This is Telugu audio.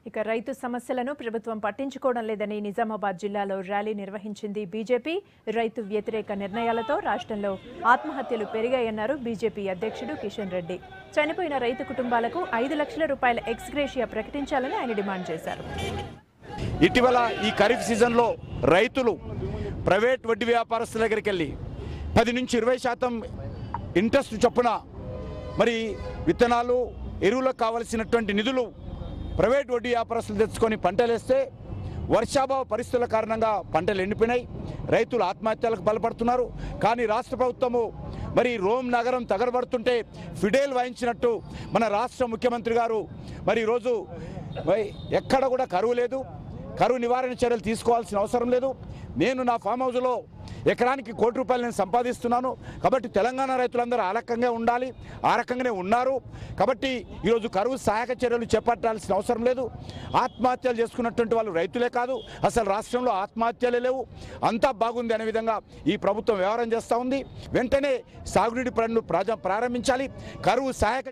ఇక రైతు సమస్యలను ప్రభుత్వం పట్టించుకోవడం లేదని నిజామాబాద్ జిల్లాలో ర్యాలీ నిర్వహించింది బీజేపీ. రైతు వ్యతిరేక నిర్ణయాలతో రాష్ట్రంలో ఆత్మహత్యలు పెరిగాయన్నారు బీజేపీ అధ్యక్షుడు కిషన్ రెడ్డి. చనిపోయిన రైతు కుటుంబాలకు 5 లక్షల రూపాయల ఎక్స్గ్రేషియా ప్రకటించాలని ఆయన డిమాండ్ చేశారు. ఇటీవల ఈ ఖరీఫ్ సీజన్లో రైతులు ప్రైవేట్ వడ్డీ వ్యాపారస్తుల దగ్గరికి వెళ్ళి 10 నుంచి 20% ఇంట్రెస్ట్ చొప్పున మరి విత్తనాలు ఎరువులకు కావలసినటువంటి నిధులు ప్రైవేట్ వడ్డీ వ్యాపారస్తులు తెచ్చుకొని పంటలు వేస్తే వర్షాభావ పరిస్థితుల కారణంగా పంటలు ఎండిపోయినాయి. రైతులు ఆత్మహత్యలకు బలపడుతున్నారు. కానీ రాష్ట్ర ప్రభుత్వము మరి రోమ్ నగరం తగలబడుతుంటే ఫిడేల్ వాయించినట్టు మన రాష్ట్ర ముఖ్యమంత్రి గారు మరి ఈరోజు ఎక్కడ కూడా కరువు లేదు, కరువు నివారణ చర్యలు తీసుకోవాల్సిన అవసరం లేదు. నేను నా ఫామ్ హౌస్లో ఎకరానికి ₹1 కోటి నేను సంపాదిస్తున్నాను. కాబట్టి తెలంగాణ రైతులందరూ ఆ రకంగా ఉండాలి, ఆ రకంగానే ఉన్నారు. కాబట్టి ఈరోజు కరువు సహాయక చర్యలు చేపట్టాల్సిన అవసరం లేదు. ఆత్మహత్యలు చేసుకున్నటువంటి వాళ్ళు రైతులే కాదు, అసలు రాష్ట్రంలో ఆత్మహత్యలే లేవు, అంతా బాగుంది అనే విధంగా ఈ ప్రభుత్వం వ్యవహారం చేస్తూ ఉంది. వెంటనే సాగునీటి పనులు ప్రారంభించాలి. కరువు సహాయక